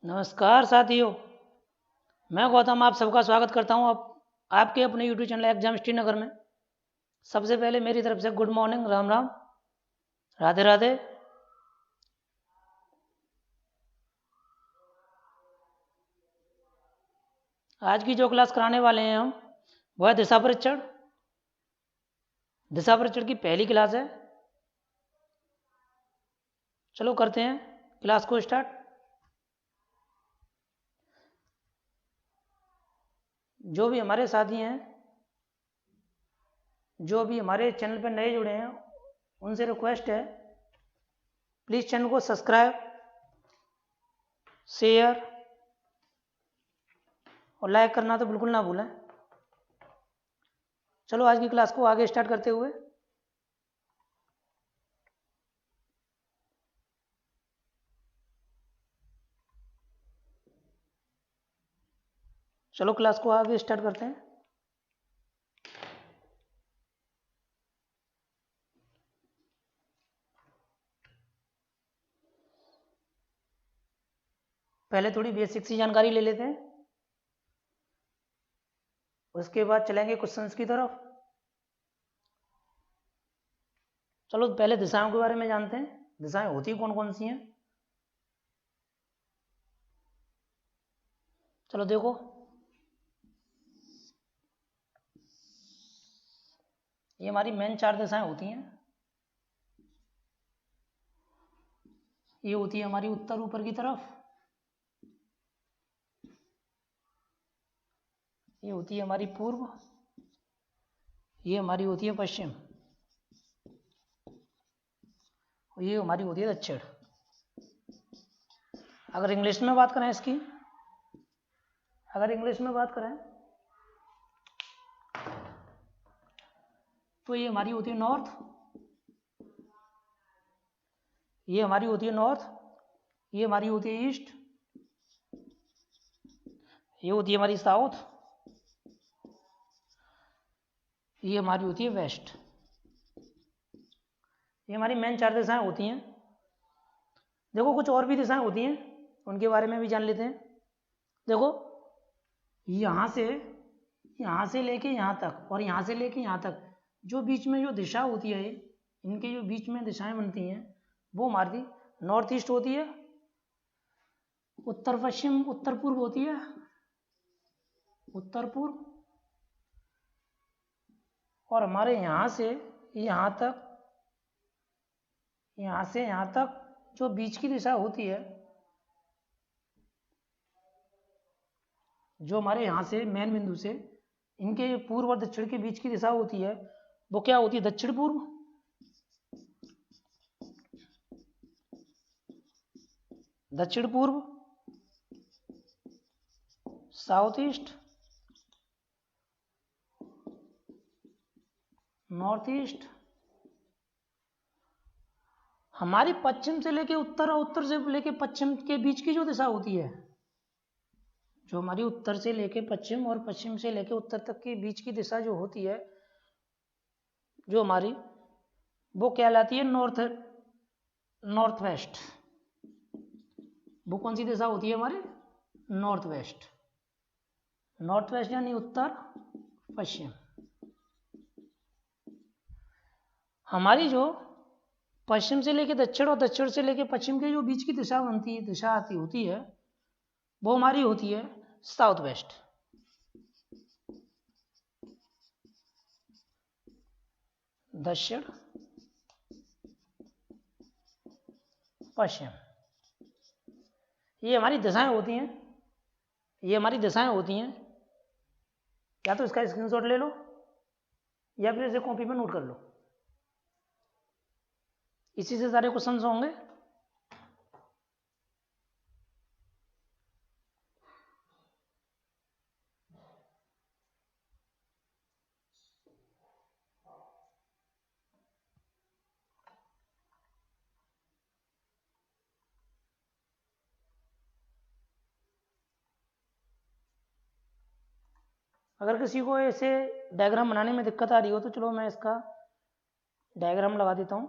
नमस्कार साथियों, मैं गौतम आप सबका स्वागत करता हूं आपके अपने यूट्यूब चैनल एग्जाम श्रीनगर में। सबसे पहले मेरी तरफ से गुड मॉर्निंग, राम राम, राधे राधे। आज की जो क्लास कराने वाले हैं हम वह दिशा परीक्षण की पहली क्लास है। चलो करते हैं क्लास को स्टार्ट। जो भी हमारे साथी हैं, जो भी हमारे चैनल पर नए जुड़े हैं, उनसे रिक्वेस्ट है प्लीज़ चैनल को सब्सक्राइब, शेयर और लाइक करना तो बिल्कुल ना भूलें। चलो आज की क्लास को आगे स्टार्ट करते हुए चलो क्लास को आगे स्टार्ट करते हैं। पहले थोड़ी बेसिक सी जानकारी ले लेते हैं, उसके बाद चलेंगे क्वेश्चंस की तरफ। चलो पहले दिशाओं के बारे में जानते हैं। दिशाएं होती कौन कौन सी हैं। चलो देखो, ये हमारी मेन 4 दिशाएं होती हैं। ये होती है हमारी उत्तर ऊपर की तरफ, ये होती है हमारी पूर्व, ये हमारी होती है पश्चिम, और ये हमारी होती है दक्षिण। अगर इंग्लिश में बात करें तो ये हमारी होती है नॉर्थ, ये हमारी होती है नॉर्थ, ये हमारी होती है ईस्ट, ये होती है हमारी साउथ, ये हमारी होती है वेस्ट। ये हमारी मेन 4 दिशाएं होती हैं। देखो कुछ और भी दिशाएं होती हैं, उनके बारे में भी जान लेते हैं। देखो, यहाँ से लेके यहाँ तक और यहाँ से लेके यहाँ तक जो बीच में जो दिशा होती है, इनके जो बीच में दिशाएं बनती हैं वो हमारी नॉर्थ ईस्ट होती है, उत्तर पश्चिम, उत्तर पूर्व होती है, उत्तर पूर्व, और हमारे यहाँ से यहाँ तक, यहाँ से यहाँ तक जो बीच की दिशा होती है, जो हमारे यहाँ से मेन बिंदु से इनके पूर्व और दक्षिण के बीच की दिशा होती है वो क्या होती है? दक्षिण पूर्व, दक्षिण पूर्व, साउथ ईस्ट, नॉर्थ ईस्ट। हमारी पश्चिम से लेके उत्तर और उत्तर से लेके पश्चिम के बीच की जो दिशा होती है, जो हमारी उत्तर से लेके पश्चिम और पश्चिम से लेके उत्तर तक के बीच की दिशा जो होती है, जो हमारी, वो कहलाती है नॉर्थ वेस्ट। वो कौन सी दिशा होती है हमारी? North west. नॉर्थ वेस्ट यानी उत्तर पश्चिम। हमारी जो पश्चिम से लेके दक्षिण और दक्षिण से लेके पश्चिम के जो बीच की दिशा बनती है, दिशा आती होती है, वो हमारी होती है साउथ वेस्ट। दक्षिण पश्चिम, ये हमारी दिशाएं होती हैं। ये हमारी दिशाएं होती हैं। या तो इसका स्क्रीनशॉट ले लो या फिर इसे कॉपी में नोट कर लो, इसी से सारे क्वेश्चंस होंगे। अगर किसी को ऐसे डायग्राम बनाने में दिक्कत आ रही हो तो चलो मैं इसका डायग्राम लगा देता हूँ।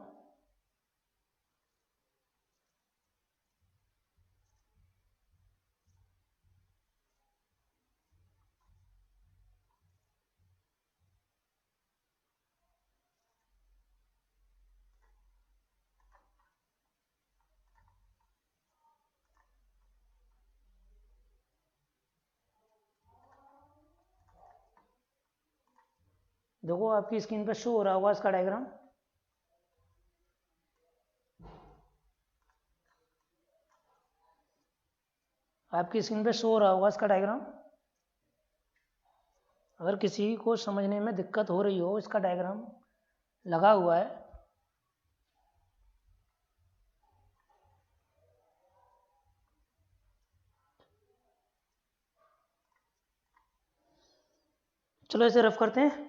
देखो आपकी स्क्रीन पर शो हो रहा होगा इसका डायग्राम। आपकी स्क्रीन पे शो हो रहा होगा इसका डायग्राम। अगर किसी को समझने में दिक्कत हो रही हो, इसका डायग्राम लगा हुआ है। चलो इसे रफ करते हैं।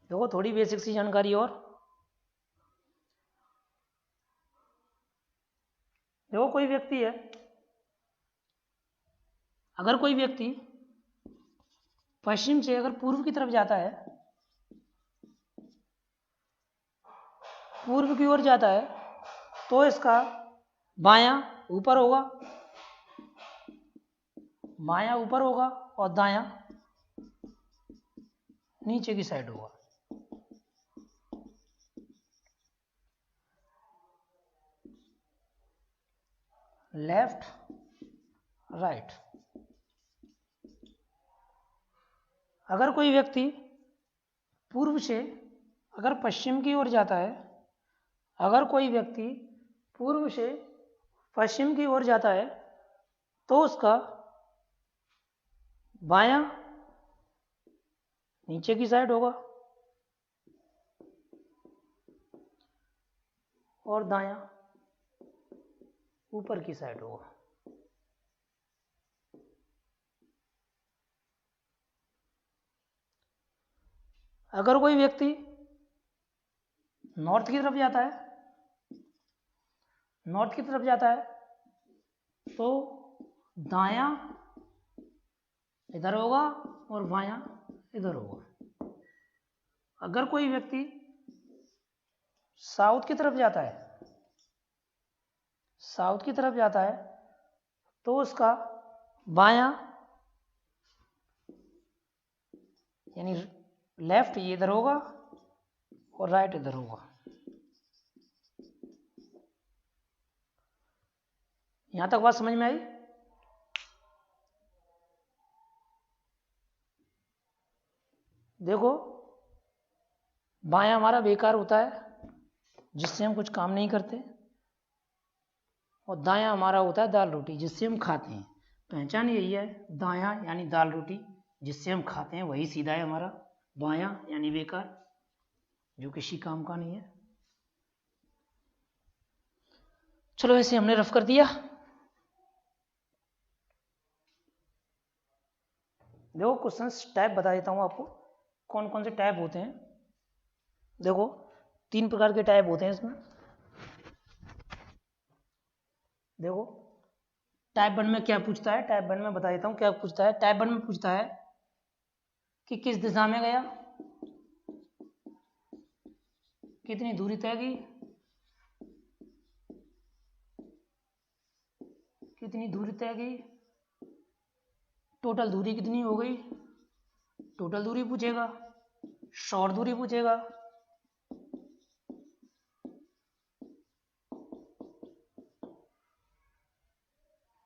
देखो थोड़ी बेसिक सी जानकारी और। देखो कोई व्यक्ति है, अगर कोई व्यक्ति पश्चिम से अगर पूर्व की तरफ जाता है, पूर्व की ओर जाता है, तो इसका बायां ऊपर होगा, बायां ऊपर होगा और दायां नीचे की साइड होगा। Left right. अगर कोई व्यक्ति पूर्व से अगर पश्चिम की ओर जाता है, अगर कोई व्यक्ति पूर्व से पश्चिम की ओर जाता है, तो उसका बायां नीचे की साइड होगा और दायां ऊपर की साइड होगा। अगर कोई व्यक्ति नॉर्थ की तरफ जाता है, नॉर्थ की तरफ जाता है, तो दायां इधर होगा और बायां इधर होगा। अगर कोई व्यक्ति साउथ की तरफ जाता है, साउथ की तरफ जाता है, तो उसका बायां यानी लेफ्ट ये इधर होगा और राइट इधर होगा। यहां तक बात समझ में आई? देखो बायां हमारा बेकार होता है, जिससे हम कुछ काम नहीं करते, और दायां हमारा होता है दाल रोटी, जिससे हम खाते हैं। पहचान यही है, दायां यानी दाल रोटी जिससे हम खाते हैं वही सीधा है हमारा, बायां यानी बेकार जो किसी काम का नहीं है। चलो ऐसे हमने रफ कर दिया। देखो क्वेश्चंस टाइप बता देता हूं आपको, कौन कौन से टाइप होते हैं। देखो 3 प्रकार के टाइप होते हैं इसमें। देखो टाइप 1 में क्या पूछता है, टाइप 1 में बता देता हूं क्या पूछता है। टाइप 1 में पूछता है कि किस दिशा में गया, कितनी दूरी तय की, कितनी दूरी तय की, टोटल दूरी कितनी हो गई, टोटल दूरी पूछेगा, शॉर्ट दूरी पूछेगा,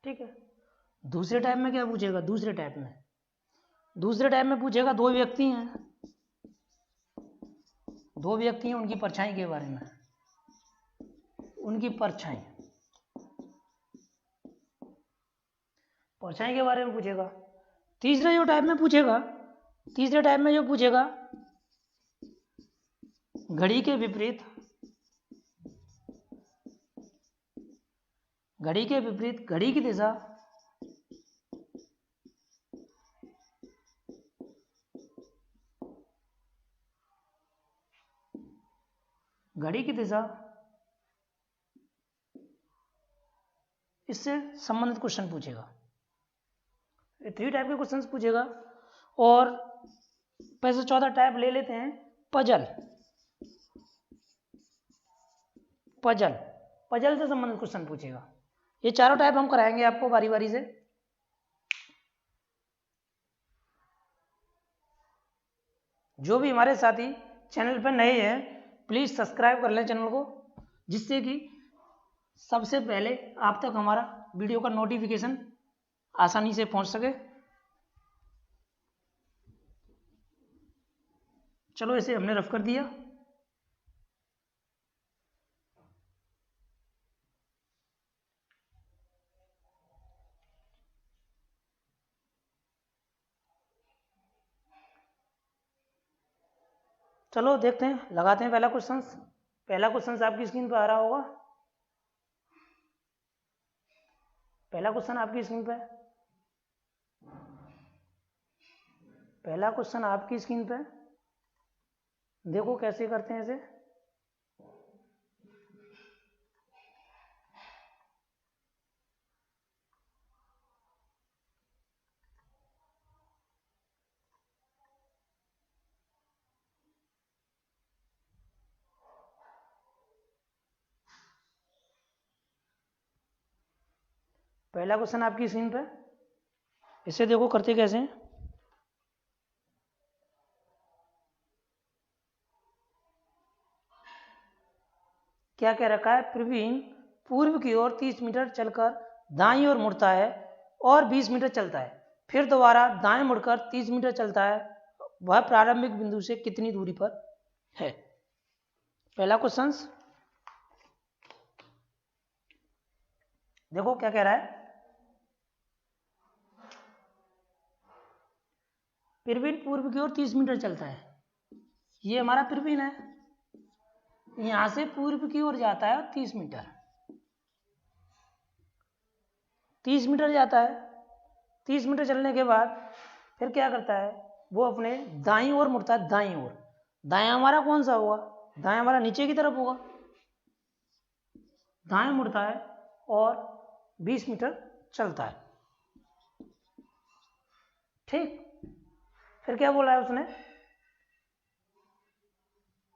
ठीक है। दूसरे टाइप में क्या पूछेगा, दूसरे टाइप में पूछेगा दो व्यक्ति हैं, उनकी परछाई के बारे में, उनकी परछाई के बारे में पूछेगा। तीसरे टाइप में जो पूछेगा घड़ी के विपरीत, घड़ी की दिशा, इससे संबंधित क्वेश्चन पूछेगा। 3 टाइप के क्वेश्चंस पूछेगा। और पैसे 14 टाइप ले लेते हैं। पजल से संबंधित क्वेश्चन पूछेगा। ये चारों टाइप हम कराएंगे आपको बारी बारी से। जो भी हमारे साथी चैनल पर नए हैं प्लीज़ सब्सक्राइब कर लें चैनल को, जिससे कि सबसे पहले आप तक हमारा वीडियो का नोटिफिकेशन आसानी से पहुंच सके। चलो इसे हमने रफ कर दिया। चलो देखते हैं, लगाते हैं पहला क्वेश्चन। पहला क्वेश्चन आपकी स्क्रीन पर आ रहा होगा। पहला क्वेश्चन आपकी स्क्रीन पर, पहला क्वेश्चन आपकी स्क्रीन पर देखो कैसे करते हैं इसे। पहला क्वेश्चन आपकी स्क्रीन पर, इसे देखो करते कैसे हैं। क्या कह रखा है, प्रवीण पूर्व की ओर 30 मीटर चलकर दाईं ओर मुड़ता है और 20 मीटर चलता है, फिर दोबारा दाएं मुड़कर 30 मीटर चलता है, वह प्रारंभिक बिंदु से कितनी दूरी पर है। पहला क्वेश्चन देखो क्या कह रहा है, प्रवीण पूर्व की ओर 30 मीटर चलता है, ये हमारा प्रवीण है, यहां से पूर्व की ओर जाता है 30 मीटर, 30 मीटर जाता है। 30 मीटर चलने के बाद फिर क्या करता है, वो अपने दाईं ओर मुड़ता है, दाईं ओर। दायां हमारा कौन सा होगा, दायां हमारा नीचे की तरफ होगा, दाएं मुड़ता है और 20 मीटर चलता है। ठीक, फिर क्या बोला है उसने,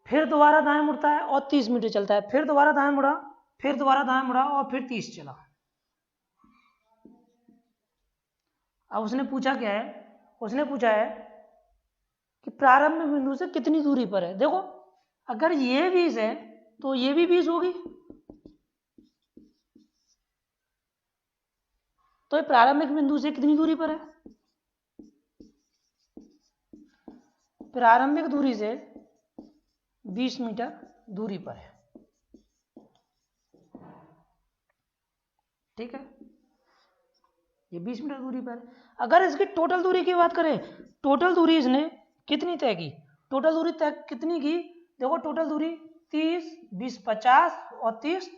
फिर दोबारा दाएं मुड़ता है और 30 मीटर चलता है, फिर दोबारा दाएं मुड़ा, फिर दोबारा दाएं मुड़ा और फिर 30 चला। अब उसने पूछा क्या है, उसने पूछा है कि प्रारंभ बिंदु से कितनी दूरी पर है। देखो अगर ये 20 है तो ये भी 20 होगी, तो ये प्रारंभिक बिंदु से कितनी दूरी पर है, प्रारंभिक दूरी से 20 मीटर दूरी पर है। ठीक है, ये 20 मीटर दूरी पर है। अगर इसकी टोटल दूरी की बात करें, टोटल दूरी इसने कितनी तय की, टोटल दूरी तय कितनी की, देखो टोटल दूरी 30, 20, 50 और 30,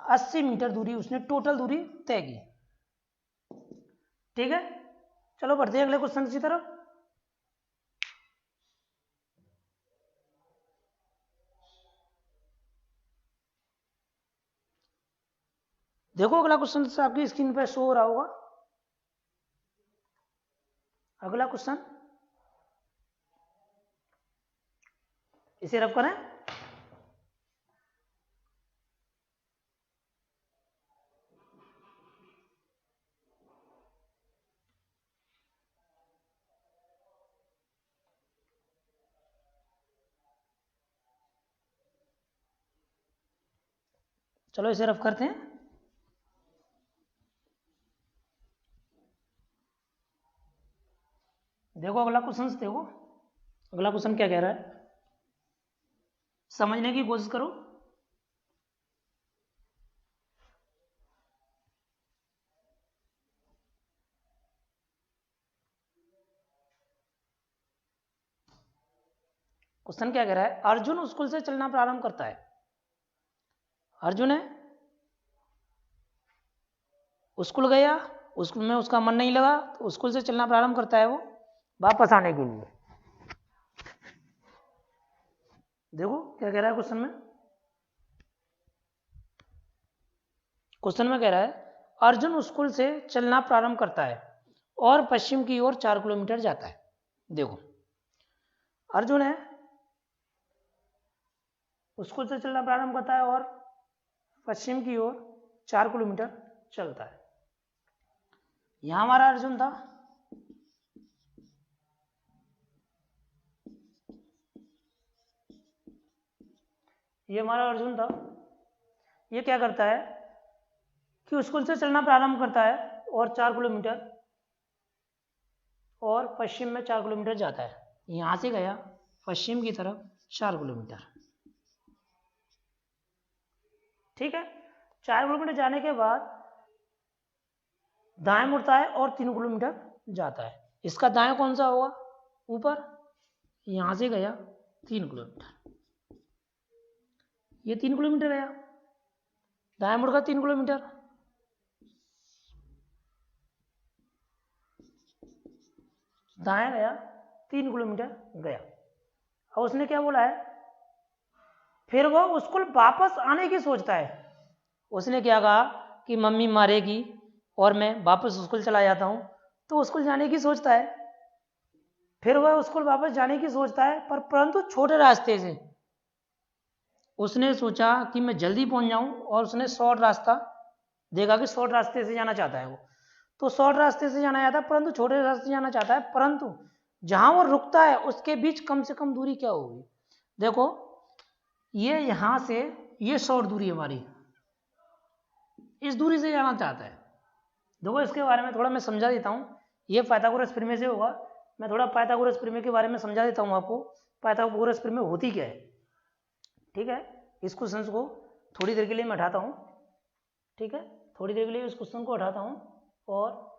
80 मीटर दूरी उसने टोटल दूरी तय की। ठीक है, चलो बढ़ते हैं अगले क्वेश्चन की तरफ। देखो अगला क्वेश्चन आपकी स्क्रीन पर शो हो रहा होगा। अगला क्वेश्चन, इसे रफ करें। चलो इसे रफ करते हैं। देखो अगला क्वेश्चन, देखो अगला क्वेश्चन क्या कह रहा है, समझने की कोशिश करो। क्वेश्चन क्या कह रहा है, अर्जुन स्कूल से चलना प्रारंभ करता है। अर्जुन है, स्कूल गया, स्कूल में उसका मन नहीं लगा, तो स्कूल से चलना प्रारंभ करता है वो वापस आने के लिए। देखो क्या कह रहा है क्वेश्चन में, क्वेश्चन में कह रहा है अर्जुन स्कूल से चलना प्रारंभ करता है और पश्चिम की ओर 4 किलोमीटर जाता है। देखो अर्जुन है, स्कूल से चलना प्रारंभ करता है और पश्चिम की ओर 4 किलोमीटर चलता है। यहां हमारा अर्जुन था, ये हमारा अर्जुन था। ये क्या करता है कि स्कूल से चलना प्रारंभ करता है और 4 किलोमीटर और पश्चिम में 4 किलोमीटर जाता है। यहाँ से गया पश्चिम की तरफ 4 किलोमीटर, ठीक है। 4 किलोमीटर जाने के बाद दाएं मुड़ता है और 3 किलोमीटर जाता है। इसका दाएं कौन सा होगा? ऊपर। यहाँ से गया 3 किलोमीटर, ये 3 किलोमीटर गया, दाएं मुड़कर 3 किलोमीटर, दाएं गया 3 किलोमीटर गया। अब उसने क्या बोला है, फिर वह स्कूल वापस आने की सोचता है। उसने क्या कहा कि मम्मी मारेगी और मैं वापस स्कूल चला जाता हूं, तो स्कूल जाने की सोचता है। फिर वह स्कूल वापस जाने की सोचता है, पर परंतु छोटे रास्ते से। उसने सोचा कि मैं जल्दी पहुंच जाऊं और उसने शॉर्ट रास्ता देखा कि शॉर्ट रास्ते से जाना चाहता है वो, तो शॉर्ट रास्ते से जाना चाहता है, परंतु छोटे रास्ते से जाना चाहता है। परंतु जहां वो रुकता है उसके बीच कम से कम दूरी क्या होगी? देखो, ये यहां से ये शॉर्ट दूरी हमारी, इस दूरी से जाना चाहता है। देखो, इसके बारे में थोड़ा मैं समझा देता हूँ। ये पाइथागोरस प्रमेय से होगा। मैं थोड़ा पाइथागोरस प्रमेय के बारे में समझा देता हूँ आपको। पाइथागोरस प्रमेय होती क्या है, ठीक है। इस क्वेश्चन को थोड़ी देर के लिए मैं हटाता हूँ, ठीक है। थोड़ी देर के लिए इस क्वेश्चन को हटाता हूँ और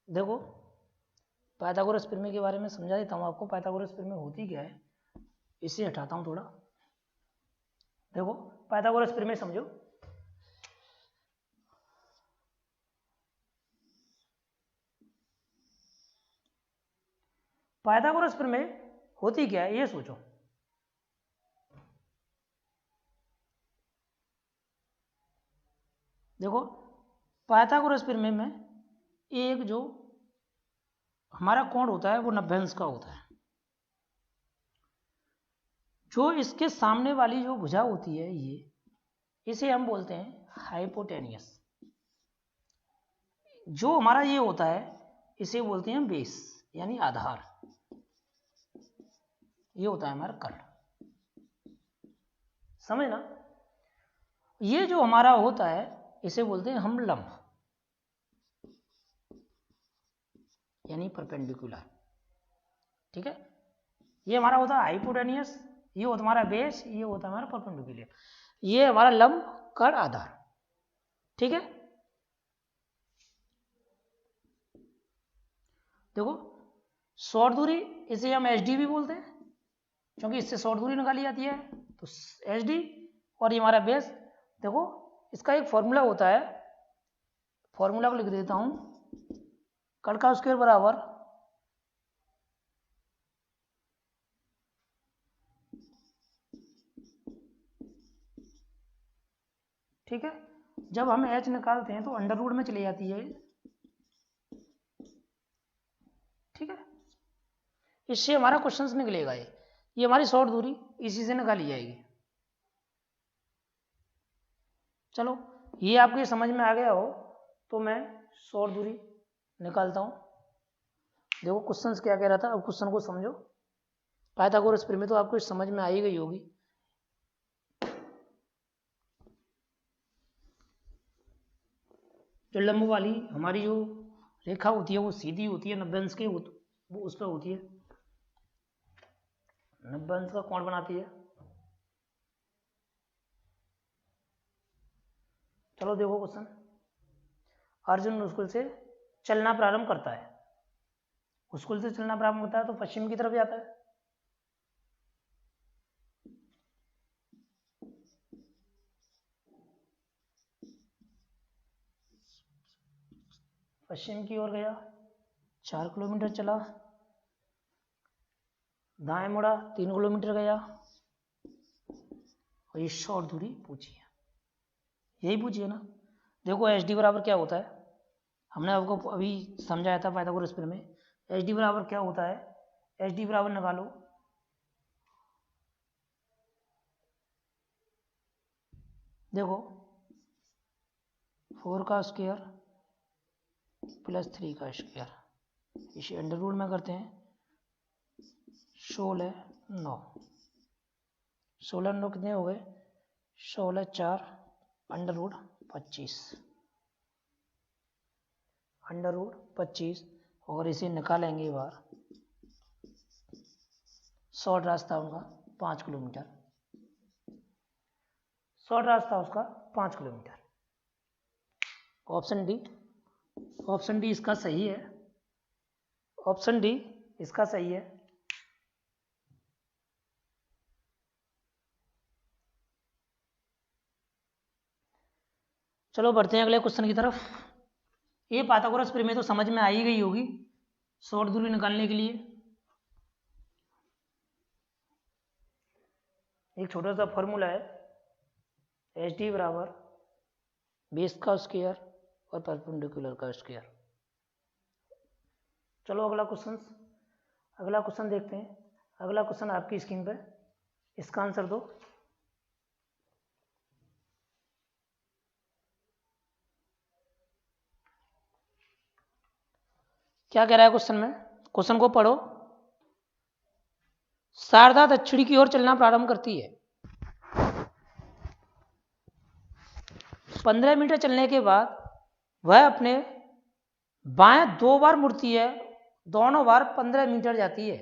देखो, पाइथागोरस प्रमेय के बारे में समझा देता हूँ आपको। पाइथागोरस प्रमेय होती क्या है, इसे हटाता हूँ थोड़ा। देखो, पाइथागोरस प्रमेय समझो। पाइथागोरस प्रमेय होती क्या है, ये सोचो। देखो, पाइथागोरस प्रमेय में एक जो हमारा कोण होता है वो 90 अंश का होता है। जो इसके सामने वाली जो भुजा होती है, ये इसे हम बोलते हैं हाइपोटेनियस। जो हमारा ये होता है इसे बोलते हैं बेस, यानी आधार। ये होता है हमारा कर्ल, समझ ना। ये जो हमारा होता है इसे बोलते हैं हम लंब, यानी परपेंडिकुलर, ठीक है। ये हमारा होता है हाइपोटेनियस, ये होता है हमारा बेस, ये होता है हमारा परपेंडिकुलर। ये हमारा लंब, कर्ल, आधार, ठीक है। देखो, शॉर्ट दूरी इसे हम एच डी भी बोलते हैं, क्योंकि इससे शॉर्ट दूरी निकाली जाती है, तो एच डी। और ये हमारा बेस। देखो, इसका एक फॉर्मूला होता है, फॉर्मूला को लिख देता हूं। कर्ल का स्क्वायर बराबर ठीक है। जब हम एच निकालते हैं तो अंडर रूट में चली जाती है, ठीक है। इससे हमारा क्वेश्चन निकलेगा। ये हमारी शॉर्ट दूरी इसी से निकाली जाएगी। चलो, ये आपके समझ में आ गया हो तो मैं शॉर्ट दूरी निकालता हूं। देखो, क्वेश्चन क्या कह रहा था, अब क्वेश्चन को समझो। पाइथागोरस प्रमेय तो आपको समझ में आ ही गई होगी। जो लंब वाली हमारी जो रेखा होती है वो सीधी होती है, 90 अंश की, वो उस पर होती है, 90 अंश का कोण बनाती है। चलो देखो क्वेश्चन। अर्जुन स्कूल से चलना प्रारंभ करता है। स्कूल से चलना प्रारंभ होता है तो पश्चिम की तरफ जाता है। पश्चिम की ओर गया, 4 किलोमीटर चला, दाएं मुड़ा, 3 किलोमीटर गया, और ये शॉर्ट दूरी पूछी है, यही पूछी है ना। देखो, एच डी बराबर क्या होता है, हमने आपको अभी समझाया था पाइथागोरस प्रमेय में। एच डी बराबर क्या होता है, एच डी बराबर निकालो, देखो 4 का स्क्वायर प्लस 3 का स्क्वायर, इसे अंडर रूट में करते हैं, 16 9, 16 9 कितने हो गए? 16 4 √25 √25 और इसे निकालेंगे बाहर। शॉर्ट रास्ता उनका 5 किलोमीटर, शॉर्ट रास्ता उसका 5 किलोमीटर। ऑप्शन डी इसका सही है, ऑप्शन डी इसका सही है। चलो बढ़ते हैं अगले क्वेश्चन की तरफ। ये पाइथागोरस प्रमेय तो समझ में आ ही गई होगी शॉर्ट दूरी निकालने के लिए। एक छोटा सा फॉर्मूला है, एच डी बराबर बेस का स्क्वायर और परपेंडिकुलर का स्क्वायर। चलो अगला क्वेश्चन देखते हैं। अगला क्वेश्चन आपकी स्क्रीन पे, इसका आंसर दो। क्या कह रहा है क्वेश्चन में? क्वेश्चन को पढ़ो। शारदा दक्षिण की ओर चलना प्रारंभ करती है। 15 मीटर चलने के बाद वह अपने बाएं 2 बार मुड़ती है, दोनों बार 15 मीटर जाती है।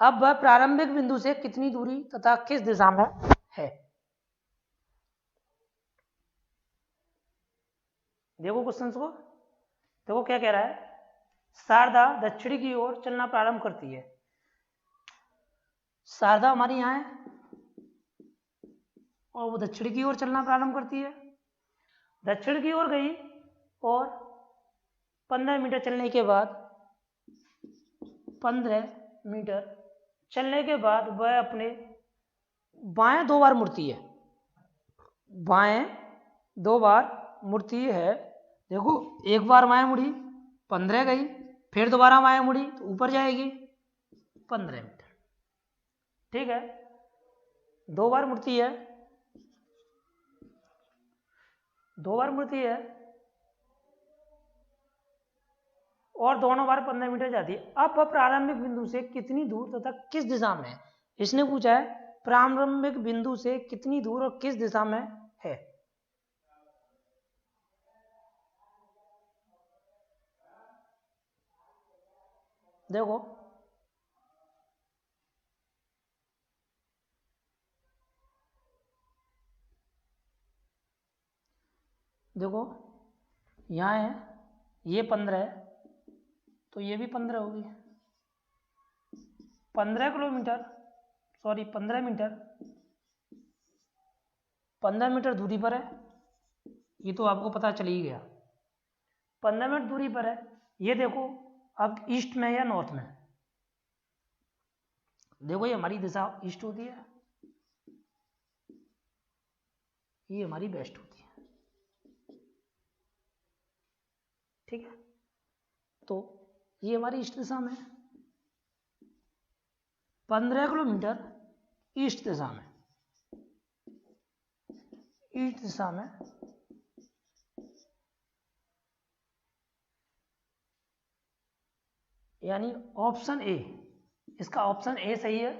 अब वह प्रारंभिक बिंदु से कितनी दूरी तथा किस दिशा में है? देखो क्वेश्चन को, देखो क्या कह रहा है। शारदा दक्षिण की ओर चलना प्रारंभ करती है। शारदा हमारी यहां है और वो दक्षिण की ओर चलना प्रारंभ करती है। दक्षिण की ओर गई और 15 मीटर चलने के बाद 15 मीटर चलने के बाद वह अपने बाएं 2 बार मुड़ती है। बाएं 2 बार मुड़ती है। देखो एक बार बाएं मुड़ी 15 गई, फिर दोबारा बाएं मुड़ी तो ऊपर जाएगी 15 मीटर। ठीक है, 2 बार मुड़ती है, 2 बार मुड़ती है और दोनों बार 15 मीटर जाती है। अब वह प्रारंभिक बिंदु से कितनी दूर तथा किस दिशा में है? इसने पूछा है प्रारंभिक बिंदु से कितनी दूर और किस दिशा में है। देखो देखो यहाँ है, ये 15 है तो ये भी 15 होगी। 15 किलोमीटर, सॉरी 15 मीटर, 15 मीटर दूरी पर है। ये तो आपको पता चल ही गया, 15 मीटर दूरी पर है। ये देखो अब ईस्ट में या नॉर्थ में। देखो ये हमारी दिशा ईस्ट होती है, ये हमारी वेस्ट होती है। ठीक है, तो ये हमारी ईस्ट दिशा में है। 15 किलोमीटर ईस्ट दिशा में, ईस्ट दिशा में यानी ऑप्शन ए, इसका ऑप्शन ए सही है।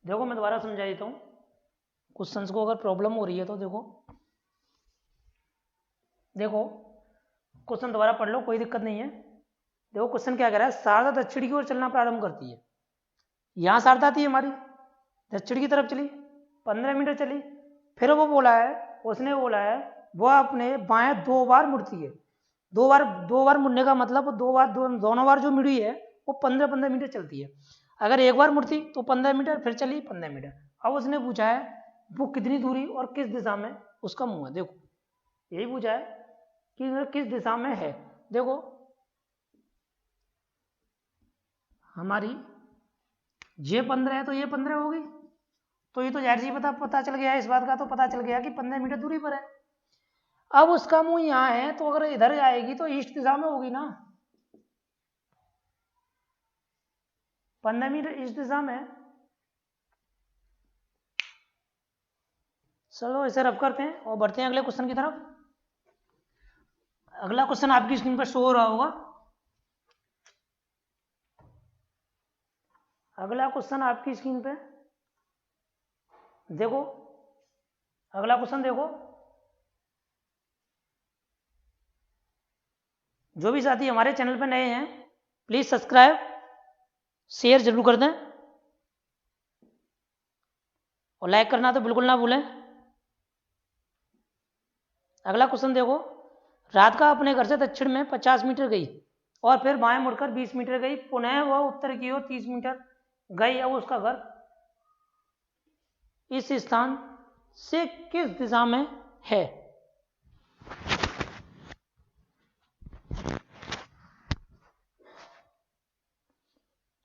देखो मैं दोबारा समझा देता हूं क्वेश्चंस को, अगर प्रॉब्लम हो रही है तो देखो क्वेश्चन दोबारा पढ़ लो, कोई दिक्कत नहीं है। देखो क्वेश्चन क्या कह रहा है, शारदा दक्षिण की ओर चलना प्रारंभ करती है। यहां शारदा थी हमारी, दक्षिण की तरफ चली, 15 मीटर चली, फिर वो बोला है, उसने बोला है वह अपने बाएं 2 बार मुड़ती है। 2 बार मुड़ने का मतलब दोनों बार जो मुड़ी है वो 15-15 मीटर चलती है। अगर एक बार मुड़ती तो 15 मीटर, फिर चली 15 मीटर। अब उसने पूछा है वो कितनी दूरी और किस दिशा में उसका मुंह है। देखो यही पूछा है कि किस दिशा में है। देखो हमारी ये 15 है तो ये 15 होगी, तो ये तो जाहिर सी पता चल गया, इस बात का तो पता चल गया कि 15 मीटर दूरी पर है। अब उसका मुंह यहाँ है तो अगर इधर जाएगी तो ईस्ट दिशा में होगी ना, 15 मीटर ईस्ट दिशा में। चलो इसे रब करते हैं और बढ़ते हैं अगले क्वेश्चन की तरफ। अगला क्वेश्चन आपकी स्क्रीन पर शो हो रहा होगा, अगला क्वेश्चन आपकी स्क्रीन पे देखो, अगला क्वेश्चन देखो। जो भी साथी हमारे चैनल पे नए हैं प्लीज सब्सक्राइब शेयर जरूर कर दें और लाइक करना तो बिल्कुल ना भूलें। अगला क्वेश्चन देखो, राधिका अपने घर से दक्षिण में 50 मीटर गई और फिर बाएं मुड़कर 20 मीटर गई, पुनः वह उत्तर की ओर 30 मीटर गई। अब उसका घर इस स्थान से किस दिशा में है?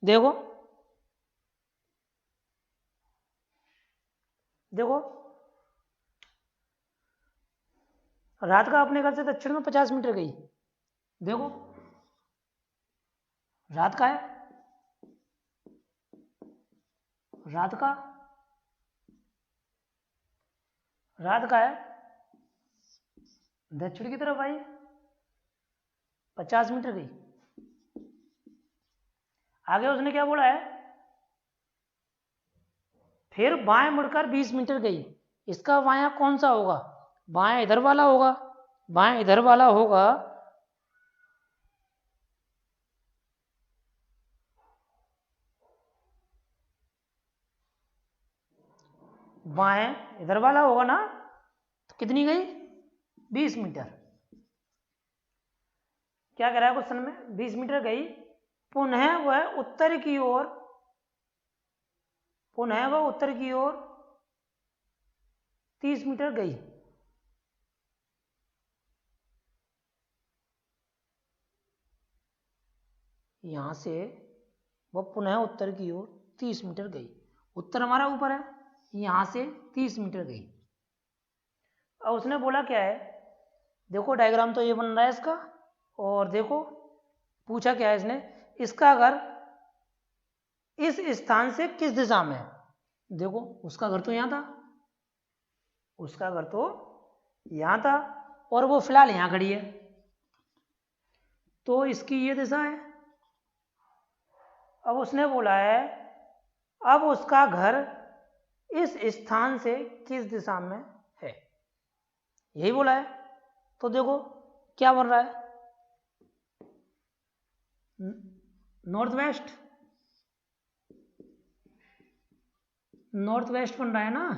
देखो देखो, राधिका अपने घर से दक्षिण में 50 मीटर गई। देखो राधिका है, राधिका है, दक्षिण की तरफ आई, 50 मीटर गई। आगे उसने क्या बोला है? फिर बाएं मुड़कर 20 मीटर गई। इसका बायां कौन सा होगा? बायां इधर वाला होगा, बायां इधर वाला होगा। बाएं इधर वाला होगा ना, तो कितनी गई? 20 मीटर। क्या कह रहा है क्वेश्चन में? 20 मीटर गई, पुनः वह उत्तर की ओर 30 मीटर गई। यहां से वह पुनः उत्तर की ओर 30 मीटर गई। उत्तर हमारा ऊपर है, यहां से 30 मीटर गई। अब उसने बोला क्या है? देखो डायग्राम तो ये बन रहा है इसका, और देखो पूछा क्या है इसने, इसका घर इस स्थान से किस दिशा में है? देखो उसका घर तो यहां था, उसका घर तो यहां था और वो फिलहाल यहां खड़ी है, तो इसकी ये दिशा है। अब उसने बोला है अब उसका घर इस स्थान से किस दिशा में है, यही बोला है। तो देखो क्या बन रहा है? नॉर्थ वेस्ट, नॉर्थ वेस्ट बन रहा है ना।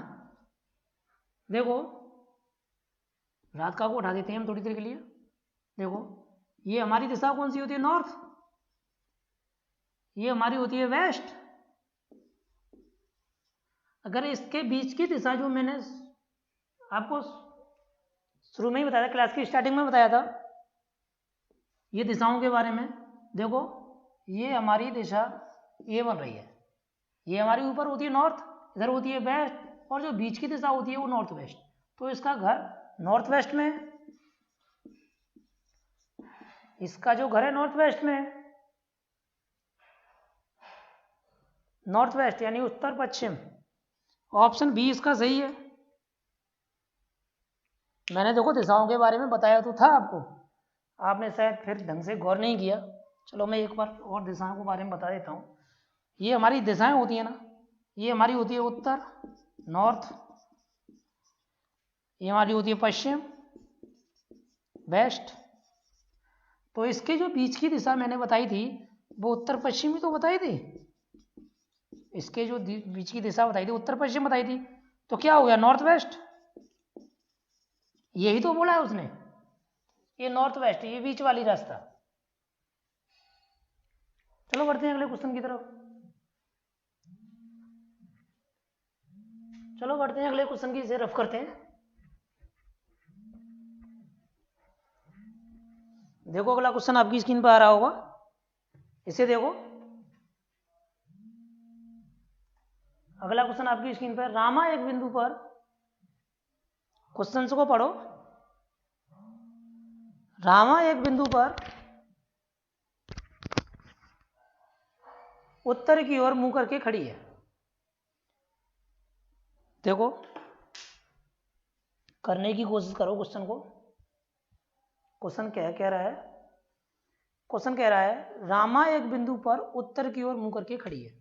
देखो राधिका को उठा देते हैं हम थोड़ी देर के लिए। देखो ये हमारी दिशा कौन सी होती है? नॉर्थ। ये हमारी होती है वेस्ट। अगर इसके बीच की दिशा जो मैंने आपको शुरू में ही बताया था, क्लास की स्टार्टिंग में बताया था ये दिशाओं के बारे में, देखो ये हमारी दिशा ये बन रही है, ये हमारी ऊपर होती है नॉर्थ, इधर होती है वेस्ट, और जो बीच की दिशा होती है वो नॉर्थ वेस्ट। तो इसका घर नॉर्थ वेस्ट में है, इसका जो घर है नॉर्थ वेस्ट में है। नॉर्थ वेस्ट यानी उत्तर पश्चिम। ऑप्शन बी इसका सही है। मैंने देखो दिशाओं के बारे में बताया तो था आपको, आपने शायद फिर ढंग से गौर नहीं किया। चलो मैं एक बार और दिशाओं के बारे में बता देता हूँ। ये हमारी दिशाएं होती है ना, ये हमारी होती है उत्तर नॉर्थ, ये हमारी होती है पश्चिम वेस्ट। तो इसके जो बीच की दिशा मैंने बताई थी वो उत्तर पश्चिम ही तो बताई थी, इसके जो बीच की दिशा बताई थी उत्तर पश्चिम बताई थी, तो क्या हो गया? North west. यही तो बोला है उसने, ये नॉर्थ वेस्ट, ये बीच वाली रास्ता। चलो बढ़ते हैं अगले क्वेश्चन की तरफ। चलो बढ़ते हैं अगले क्वेश्चन की, इसे रफ करते हैं। देखो अगला क्वेश्चन आपकी स्क्रीन पर आ रहा होगा, इसे देखो। अगला क्वेश्चन आपकी स्क्रीन पर, रामा एक बिंदु पर, क्वेश्चन को पढ़ो। रामा एक बिंदु पर उत्तर की ओर मुंह करके खड़ी है। देखो करने की कोशिश करो क्वेश्चन को। क्वेश्चन क्या कह रहा है? क्वेश्चन कह रहा है रामा एक बिंदु पर उत्तर की ओर मुंह करके खड़ी है।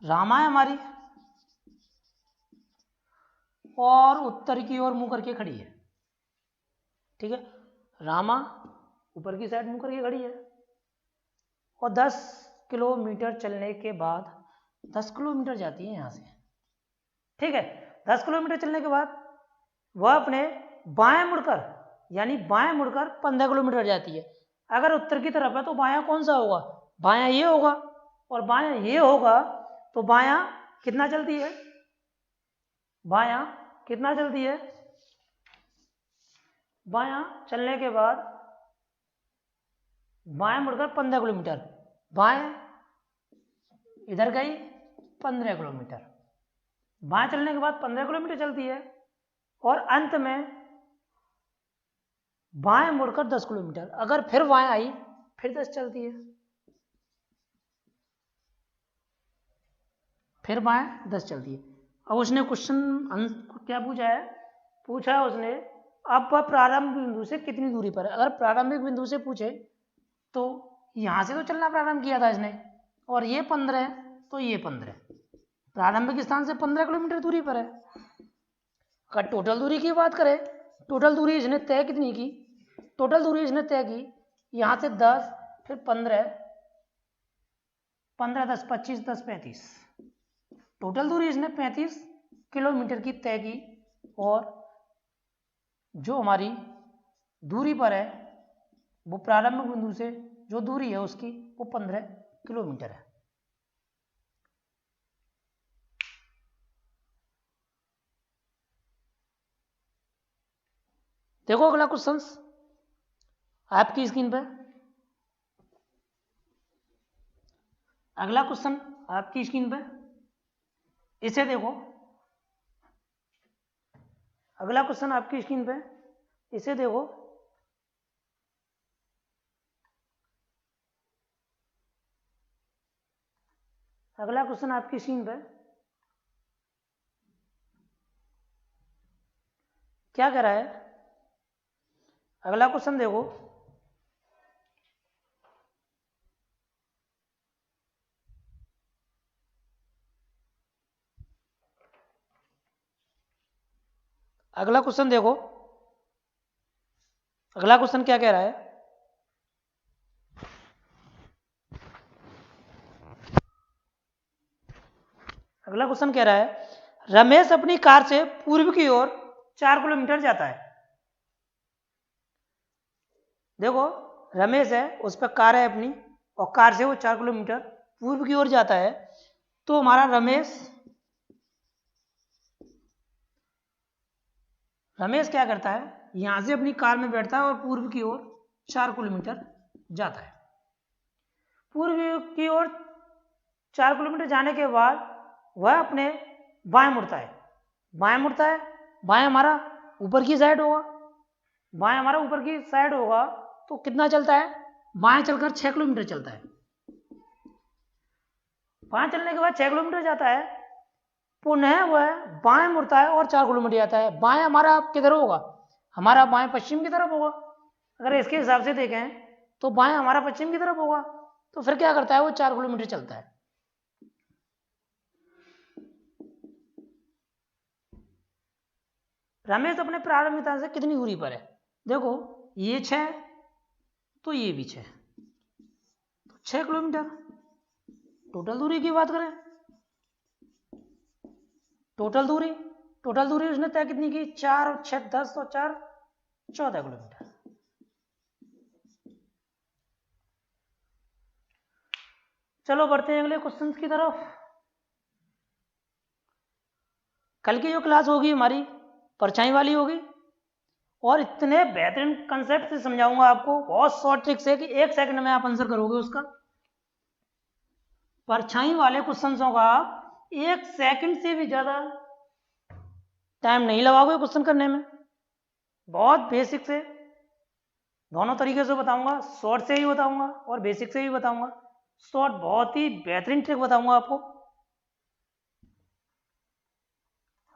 रामा है हमारी और उत्तर की ओर मुंह करके खड़ी है, ठीक है। रामा ऊपर की साइड मुंह करके खड़ी है और 10 किलोमीटर चलने के बाद 10 किलोमीटर जाती है यहाँ से, ठीक है। 10 किलोमीटर चलने के बाद वह अपने बाएं मुड़कर यानी बाएं मुड़कर 15 किलोमीटर जाती है। अगर उत्तर की तरफ है तो बायां कौन सा होगा, बायां ये होगा, और बायां ये होगा तो बायां कितना चलती है, बायां कितना चलती है, बायां चलने के बाद बाएं मुड़कर 15 किलोमीटर, बाएं इधर गई 15 किलोमीटर, बाएं चलने के बाद 15 किलोमीटर चलती है और अंत में बाएं मुड़कर 10 किलोमीटर। अगर फिर बाएं आई फिर 10 चलती है, फिर बाएं 10 चलती है। अब उसने क्वेश्चन क्या पूछा है, पूछा है उसने अब वह प्रारंभ बिंदु से कितनी दूरी पर है। अगर प्रारंभिक बिंदु से पूछे तो यहां से तो चलना प्रारंभ किया था इसने और ये 15 है तो ये 15 प्रारंभिक स्थान से 15 किलोमीटर दूरी पर है। अगर टोटल दूरी की बात करें, टोटल दूरी इसने तय कितनी की, टोटल दूरी इसने तय की यहां से 10 फिर 15 10 25 10 35, टोटल दूरी इसने 35 किलोमीटर की तय की और जो हमारी दूरी पर है वो प्रारंभिक बिंदु से जो दूरी है उसकी वो 15 किलोमीटर है। देखो अगला क्वेश्चन आपकी स्क्रीन पर, अगला क्वेश्चन आपकी स्क्रीन पर, इसे देखो, अगला क्वेश्चन आपकी स्क्रीन पे, इसे देखो। अगला क्वेश्चन आपकी स्क्रीन पे क्या कह रहा है, अगला क्वेश्चन देखो। अगला क्वेश्चन देखो, अगला क्वेश्चन क्या कह रहा है, अगला क्वेश्चन कह रहा है रमेश अपनी कार से पूर्व की ओर 4 किलोमीटर जाता है। देखो रमेश है उस पर कार है अपनी और कार से वो 4 किलोमीटर पूर्व की ओर जाता है। तो हमारा रमेश क्या करता है, यहां से अपनी कार में बैठता है और पूर्व की ओर 4 किलोमीटर जाता है। पूर्व की ओर 4 किलोमीटर जाने के बाद वह अपने बाएं मुड़ता है, बाएं मुड़ता है, बाएं हमारा ऊपर की साइड होगा, बाएं हमारा ऊपर की साइड होगा तो कितना चलता है, बाएं चलकर 6 किलोमीटर चलता है। बाएं चलने के बाद 6 किलोमीटर जाता है, पुनः वह बाएं मुड़ता है और 4 किलोमीटर जाता है। बाएं हमारा किधर होगा, हमारा बाएं पश्चिम की तरफ होगा। अगर इसके हिसाब से देखें तो बाएं हमारा पश्चिम की तरफ होगा, तो फिर क्या करता है वो 4 किलोमीटर चलता है। रमेश अपने प्रारंभिक स्थान से कितनी दूरी पर है, देखो ये 6 तो ये भी 6 तो 6 किलोमीटर। टोटल दूरी की बात करें, टोटल दूरी उसने तय कितनी की, 4 और 6 10 और 4 14 किलोमीटर। चलो बढ़ते हैं अगले क्वेश्चन की तरफ। कल की जो क्लास होगी हमारी परछाई वाली होगी और इतने बेहतरीन कंसेप्ट से समझाऊंगा आपको, बहुत शॉर्ट ट्रिक से कि 1 सेकंड में आप आंसर करोगे उसका। परछाई वाले क्वेश्चंसों का 1 सेकंड से भी ज्यादा टाइम नहीं लगाओगे क्वेश्चन करने में। बहुत बेसिक से दोनों तरीके से बताऊंगा, शॉर्ट से ही बताऊंगा और बेसिक से भी बताऊंगा। शॉर्ट बहुत ही बेहतरीन ट्रिक बताऊंगा आपको।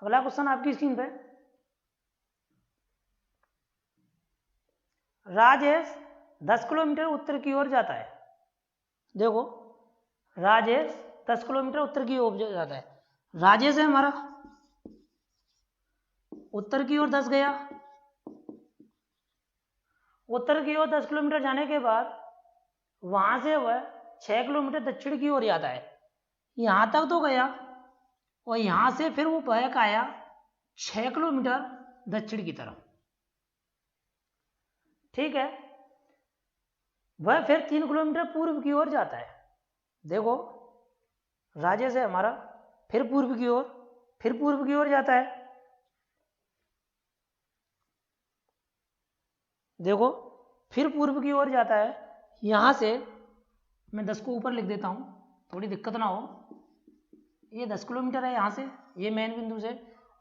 अगला क्वेश्चन आपकी स्क्रीन पे, राजेश 10 किलोमीटर उत्तर की ओर जाता है। देखो राजेश 10 किलोमीटर उत्तर की ओर जाता है। राज्य से हमारा उत्तर की ओर 10 गया, उत्तर की ओर 10 किलोमीटर जाने के बाद वहां से वह 6 किलोमीटर दक्षिण की ओर जाता है। यहां तक तो गया और यहां से फिर वो बहक आया 6 किलोमीटर दक्षिण की तरफ। ठीक है, वह फिर 3 किलोमीटर पूर्व की ओर जाता है। देखो, राज्य से हमारा फिर पूर्व की ओर, फिर पूर्व की ओर जाता है। देखो, फिर पूर्व की ओर जाता है। यहां से मैं 10 को ऊपर लिख देता हूं, थोड़ी दिक्कत ना हो। ये 10 किलोमीटर है यहाँ से, ये मेन बिंदु से,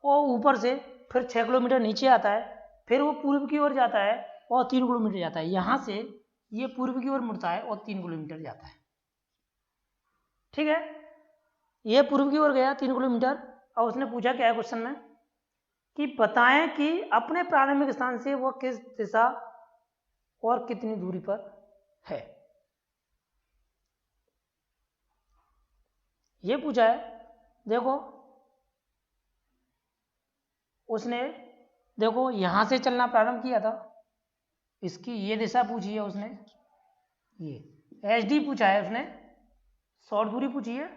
और ऊपर से फिर 6 किलोमीटर नीचे आता है। फिर वो पूर्व की ओर जाता है और 3 किलोमीटर जाता है। यहाँ से ये पूर्व की ओर मुड़ता है और 3 किलोमीटर जाता है। ठीक है, ये पूर्व की ओर गया 3 किलोमीटर। और उसने पूछा क्या है क्वेश्चन में कि बताएं कि अपने प्रारंभिक स्थान से वह किस दिशा और कितनी दूरी पर है। ये पूछा है। देखो, उसने देखो यहां से चलना प्रारंभ किया था, इसकी ये दिशा पूछी है उसने, ये एच डी पूछा है उसने, शॉर्ट दूरी पूछी है।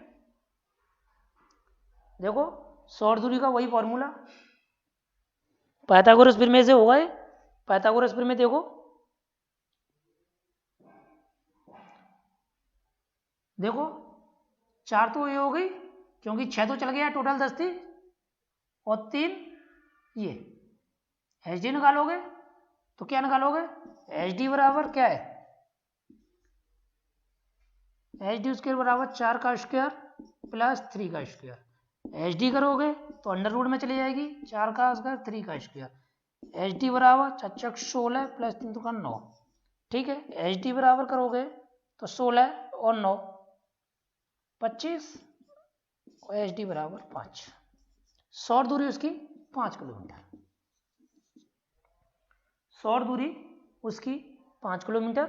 देखो, शॉर्ट दूरी का वही फॉर्मूला पाइथागोरस प्रमेय से होगा। ये पाइथागोरस प्रमेय देखो, देखो 4 तो ये हो गई, क्योंकि 6 तो चल गया, टोटल 10 थी, और 3 ये एच डी निकालोगे तो क्या निकालोगे, एच डी बराबर क्या है, एच डी स्क्वायर बराबर 4 का स्क्वायर प्लस 3 का स्क्वायर। एच डी करोगे तो अंडर रूट में चली जाएगी, 4 का स्क्वायर 3 का स्क्वायर। एच डी बराबर 4 16 प्लस 3 का 9। ठीक है, एच डी बराबर करोगे तो 16 और 9 25 और एच डी बराबर 5। शॉर्ट दूरी उसकी 5 किलोमीटर, शॉर्ट दूरी उसकी 5 किलोमीटर।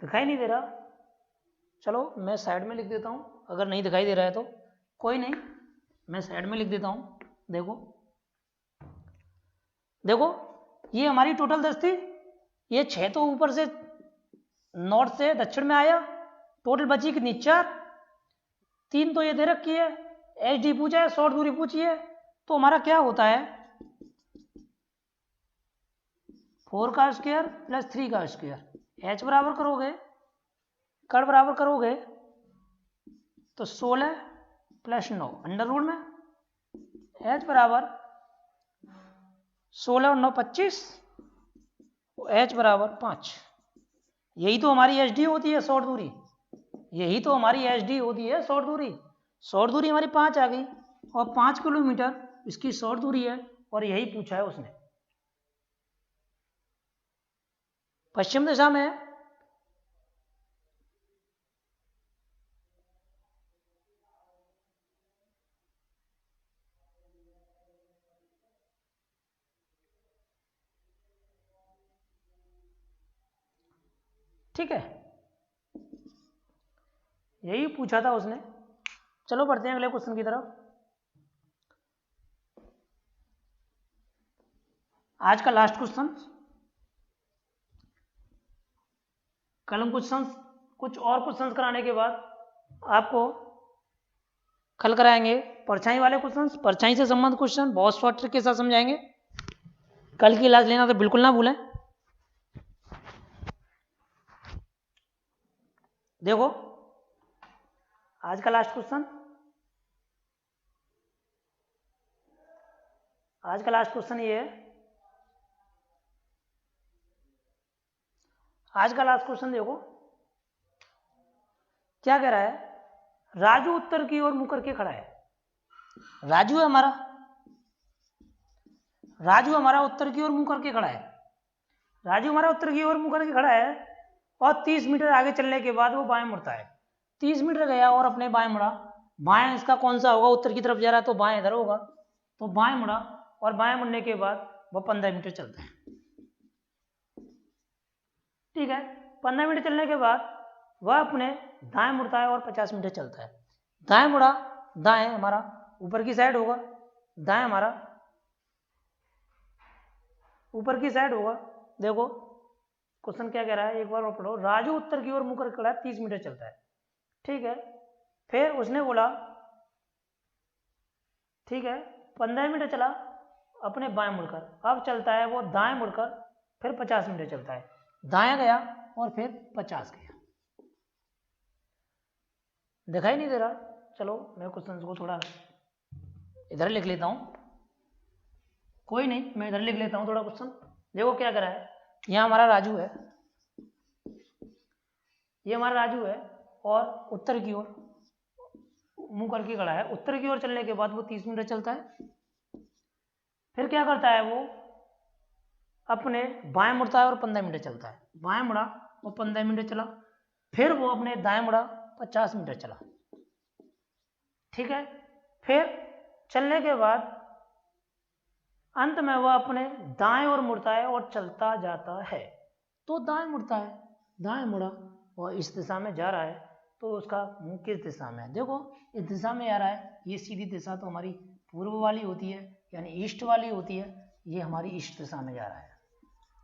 दिखाई नहीं दे रहा, चलो मैं साइड में लिख देता हूं, अगर नहीं दिखाई दे रहा है तो कोई नहीं, मैं साइड में लिख देता हूं। देखो, देखो ये हमारी टोटल 10 थी, ये 6 तो ऊपर से नॉर्थ से दक्षिण में आया, टोटल बची कितनी, 4। 3 तो ये दे रखी है, एच डी पूछा है, शॉर्ट दूरी पूछी है, तो हमारा क्या होता है 4 का स्क्वायर प्लस 3 का स्क्वायर। एच बराबर करोगे, कर बराबर करोगे तो 16 प्लस 9 अंडर रूट में, एच बराबर 16 और 9 25, एच बराबर 5। यही तो हमारी एच डी होती है शॉर्ट दूरी, यही तो हमारी एच डी होती है शॉर्ट दूरी। शॉर्ट दूरी हमारी 5 आ गई और 5 किलोमीटर इसकी शॉर्ट दूरी है, और यही पूछा है उसने। पश्चिम दिशा में है, ठीक है, यही पूछा था उसने। चलो बढ़ते हैं अगले क्वेश्चन की तरफ। आज का लास्ट क्वेश्चन, कल हम कुछ और क्वेश्चंस कराने के बाद आपको कल कराएंगे परछाई वाले क्वेश्चंस, परछाई से संबंधित क्वेश्चन बहुत शॉर्ट ट्रिक के साथ समझाएंगे। कल की क्लास लेना तो बिल्कुल ना भूलें। देखो, आज का लास्ट क्वेश्चन, आज का लास्ट क्वेश्चन ये है। आज का लास्ट क्वेश्चन देखो क्या कह रहा है, राजू उत्तर की ओर मुंह करके खड़ा है। राजू है हमारा, राजू हमारा उत्तर की ओर मुंह करके खड़ा है, राजू हमारा उत्तर की ओर मुंह करके खड़ा है, और 30 मीटर आगे चलने के बाद वो बाएं मुड़ता है। 30 मीटर गया और अपने बाएं मुड़ा, बाएं इसका कौन सा होगा, उत्तर की तरफ जा रहा है तो बाएं इधर होगा, तो बाएं मुड़ा, और बाएं मुड़ने के बाद वह 15 मीटर चलता है। ठीक है, 15 मिनट चलने के बाद वह अपने दाएं मुड़ता है और 50 मीटर चलता है। दाएं मुड़ा, दाएं हमारा ऊपर की साइड होगा, दाएं हमारा ऊपर की साइड होगा। देखो क्वेश्चन क्या कह रहा है, एक बार और पढ़ो। राजू उत्तर की ओर मुंह कर खड़ा है, 30 मीटर चलता है, ठीक है। फिर उसने बोला, ठीक है, 15 मीटर चला अपने बाएं मुड़कर, अब चलता है वो दाएं मुड़कर, फिर 50 मीटर चलता है, दाएं गया और फिर 50 गया। दिखाई नहीं दे रहा? चलो मैं क्वेश्चन को थोड़ा इधर लिख लेता हूं, कोई नहीं, मैं इधर लिख लेता हूं थोड़ा क्वेश्चन। देखो क्या करा है, यहां हमारा राजू है, ये हमारा राजू है और उत्तर की ओर मुंह करके खड़ा है। उत्तर की ओर चलने के बाद वो 30 मीटर चलता है। फिर क्या करता है, वो अपने बाएं मुड़ता है और 15 मीटर चलता है। बाएं मुड़ा और 15 मीटर चला, फिर वो अपने दाएं मुड़ा, 50 मीटर चला, ठीक है। फिर चलने के बाद अंत में वह अपने दाएं ओर मुड़ता है और चलता जाता है। तो दाएं मुड़ता है, दाएं मुड़ा और इस दिशा में जा रहा है, तो उसका मुंह किस दिशा में है? देखो इस दिशा में आ रहा है, ये सीधी दिशा तो हमारी पूर्व वाली होती है, यानी ईस्ट वाली होती है, ये हमारी ईस्ट दिशा में जा रहा है।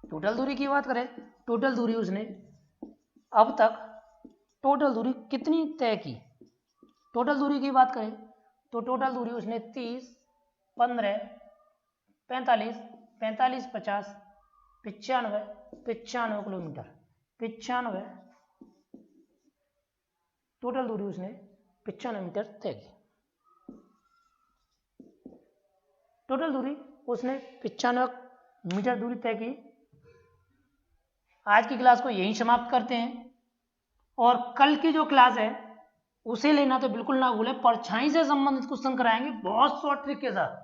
टोटल दूरी की बात करें, टोटल दूरी उसने अब तक टोटल दूरी कितनी तय की, टोटल दूरी की बात करें तो टोटल दूरी उसने 30, 15, 45, 45, 50, 95 किलोमीटर, 95 टोटल दूरी उसने 95 मीटर तय की। टोटल दूरी उसने 95 मीटर दूरी तय की। आज की क्लास को यहीं समाप्त करते हैं, और कल की जो क्लास है उसे लेना तो बिल्कुल ना भूलें। परछाई से संबंधित क्वेश्चन कराएंगे बहुत शॉर्ट ट्रिक के साथ,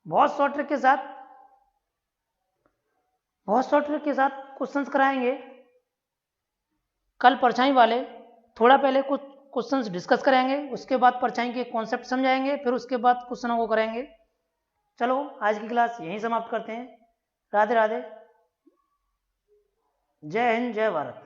बहुत शॉर्ट ट्रिक के साथ, बहुत शॉर्ट ट्रिक के साथ क्वेश्चंस कराएंगे कल। परछाई वाले थोड़ा पहले कुछ क्वेश्चंस डिस्कस करेंगे, उसके बाद परछाई के कॉन्सेप्ट समझाएंगे, फिर उसके बाद क्वेश्चनों को करेंगे। चलो आज की क्लास यहीं समाप्त करते हैं। राधे राधे, जय हिंद, जय भारत।